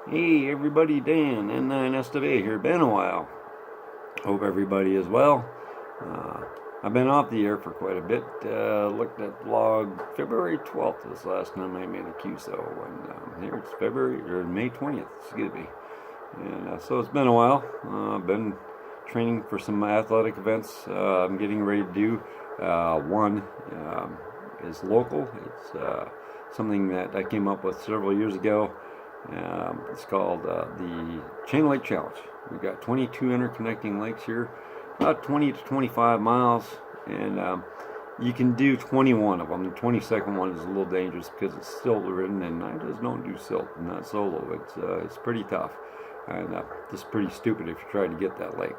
Hey everybody, Dan, N9SWA here. Been a while. Hope everybody is well. Uh, I've been off the air for quite a bit. Looked at log February 12th was the last time I made a QSO, and here it's February or May 20th, excuse me. And so it's been a while. I've been training for some athletic events. I'm getting ready to do one is local. It's something that I came up with several years ago. It's called the Chain Lake Challenge. We've got 22 interconnecting lakes here, about 20 to 25 miles, and you can do 21 of them. The 22nd one is a little dangerous because it's silt ridden, and I just don't do silt, not solo. It's pretty tough, and just pretty stupid if you try to get that lake.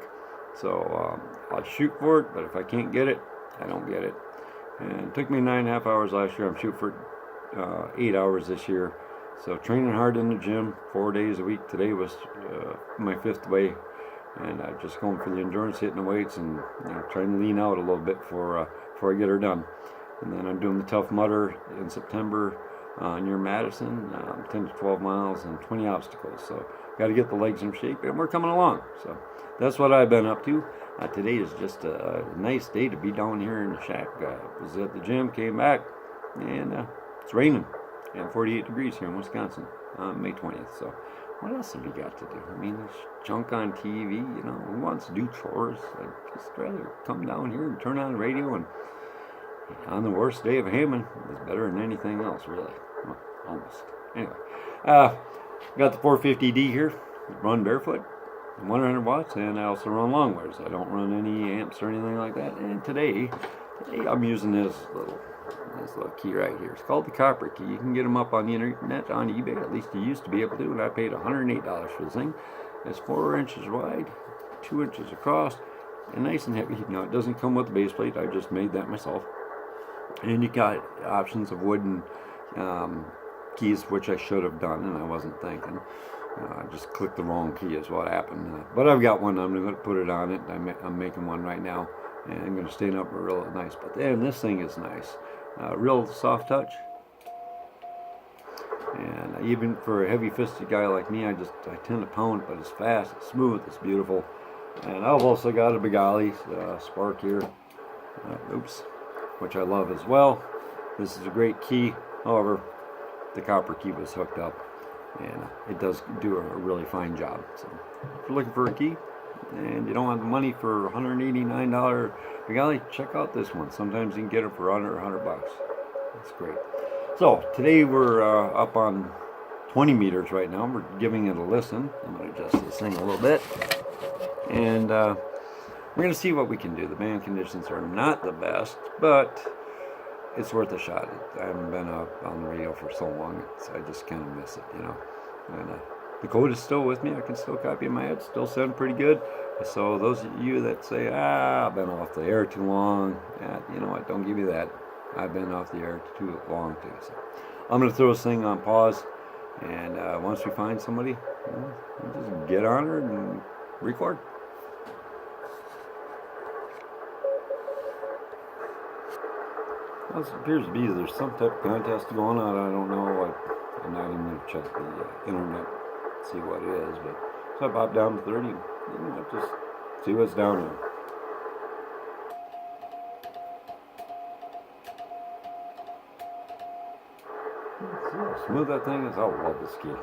So I'll shoot for it, but if I can't get it, I don't get it. And it took me 9.5 hours last year. I'm shooting for 8 hours this year. So training hard in the gym 4 days a week. Today was my 5th day, and just going for the endurance, hitting the weights, and trying to lean out a little bit before I get her done. And then I'm doing the Tough Mudder in September near Madison, 10 to 12 miles and 20 obstacles. So got to get the legs in shape, and we're coming along. So that's what I've been up to. Today is just a nice day to be down here in the shack. Was at the gym, came back, and it's raining. Yeah, 48 degrees here in Wisconsin, May 20th. So what else have you got to do? I mean, there's junk on TV, who wants to do chores? I'd just rather come down here and turn on the radio, and on the worst day of Hammond, it's better than anything else, really. Well, almost. Anyway, got the 450D here, run barefoot, 100 watts, and I also run long wires. I don't run any amps or anything like that. And today I'm using this little key right here. It's called the copper key. You can get them up on the internet, on eBay. At least you used to be able to, and I paid $108 for this thing. It's 4 inches wide, 2 inches across, and nice and heavy. Now, it doesn't come with a base plate. I just made that myself. And you got options of wooden keys, which I should have done, and I wasn't thinking. I just clicked the wrong key is what happened. But I've got one. I'm going to put it on it. I'm making one right now, and I'm going to stain up real nice. But then this thing is nice. Real soft touch, and even for a heavy-fisted guy like me, I tend to pound, but it's fast, it's smooth, it's beautiful. And I've also got a Begali spark here, which I love as well. This is a great key. However, the copper key was hooked up, and it does do a really fine job. So if you're looking for a key and you don't have the money for $189 Begali, check out this one. Sometimes you can get it for under $100. That's great. So today we're up on 20 meters right now. We're giving it a listen. I'm going to adjust this thing a little bit, and we're going to see what we can do. The band conditions are not the best, but it's worth a shot. I haven't been on the radio for so long, I just kind of miss it, And the code is still with me. I can still copy in my head, still sound pretty good. So those of you that say, I've been off the air too long, you know what, don't give me that. I've been off the air too long too. So I'm going to throw this thing on pause, and once we find somebody, we'll just get on her and record. Well, it appears to be there's some type of contest going on. I don't know. I'm not even going to check the internet, see what it is, but so I popped down to 30, just see what's down there. See how smooth that thing is. I love this key. Look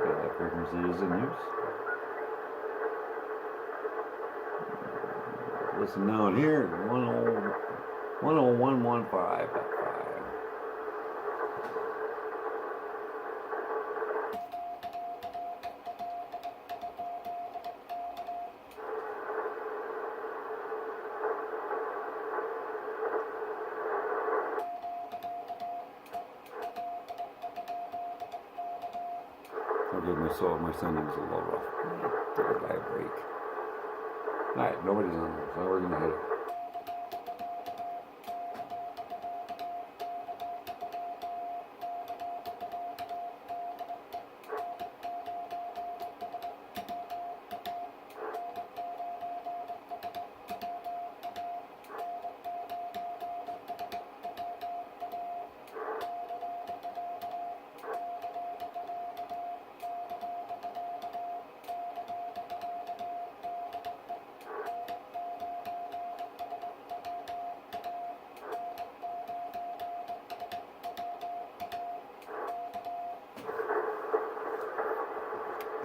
at that frequency is in use. Listen down here, 101.15. Forgive me, so my sending's a little rough. Take a bad break. Alright, nobody's on there, so we're going to hit it.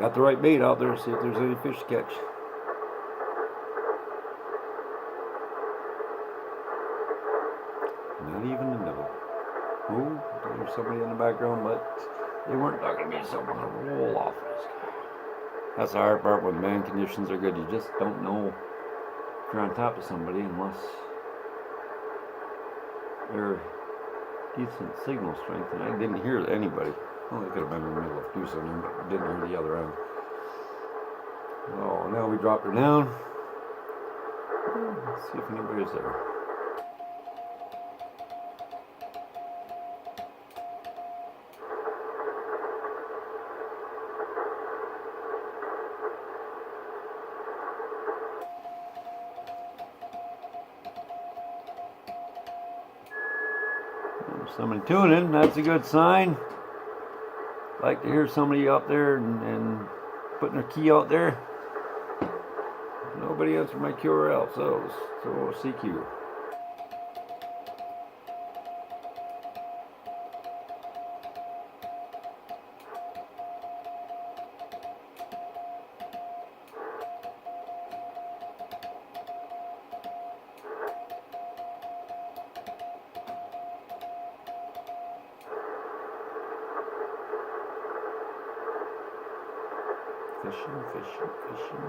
Got the right bait out there, see if there's any fish to catch. Not even a nibble. Oh, there's somebody in the background, but they weren't talking to me, so I'm going to roll off this guy. That's the hard part when band conditions are good. You just don't know if you're on top of somebody unless they're decent signal strength, and I didn't hear anybody. Well, they could have been in the middle of doing something, but didn't hear the other end. Oh, now we dropped her down. Let's see if anybody's there. There's somebody tuning, that's a good sign. Like to hear somebody out there and putting their key out there. Nobody answered my QRL, so CQ. Fishing, fishing, fishing.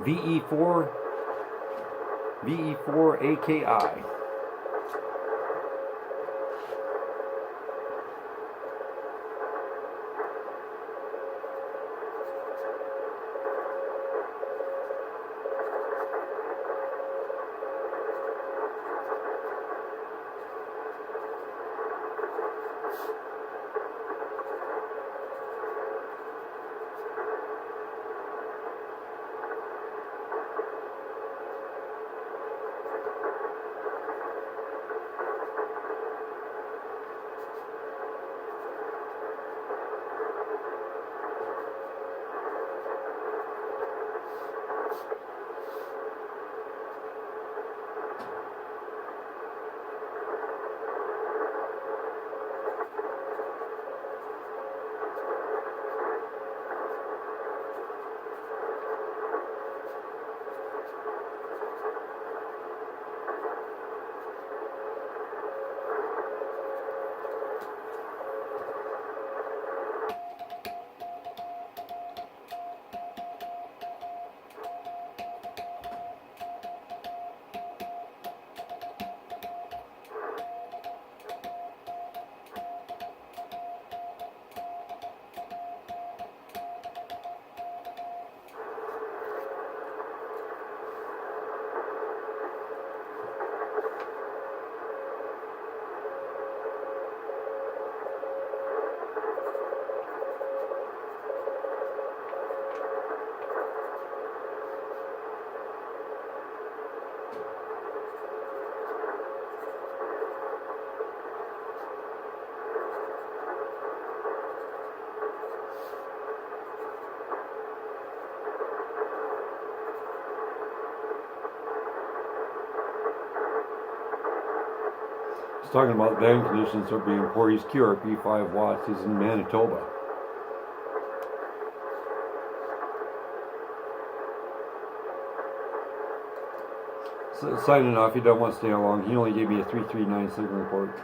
VE4 AKI. talking about band conditions are being poor. He's QRP 5 watts. He's in Manitoba. So, signing off. He don't want to stay long. He only gave me a 339 signal report.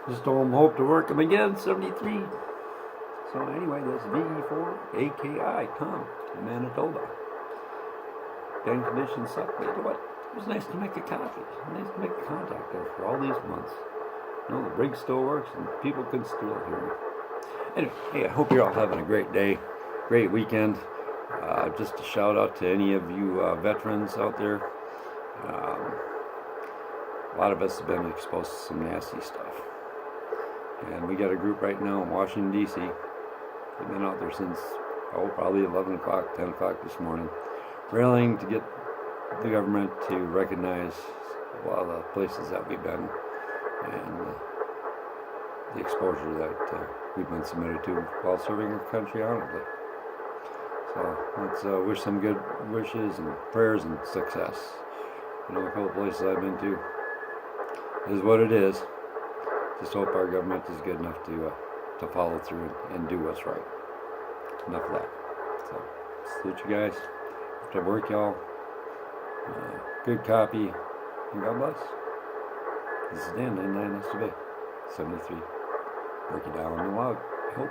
Just don't hope to work him again, 73. So anyway, that's V4AKI, Tom, in Manitoba. Band conditions suck, but you know what? It was nice to make a copy. Nice to make contact there for all these months. You know, the rig still works and people can still hear me. Anyway, hey, I hope you're all having a great day, great weekend. Just a shout out to any of you veterans out there. A lot of us have been exposed to some nasty stuff. And we got a group right now in Washington, D.C. They've been out there since, probably 11 o'clock, 10 o'clock this morning, rallying to get the government to recognize a lot of the places that we've been and the exposure that we've been submitted to while serving our country honorably. So let's wish some good wishes and prayers and success. You know, a couple places I've been to, is what it is. Just hope our government is good enough to follow through and do what's right. Enough of that. So, salute you guys. Have to work, y'all. Good copy. And God bless. This is Dan, 99 STV, 73. Break it down on the log. I hope.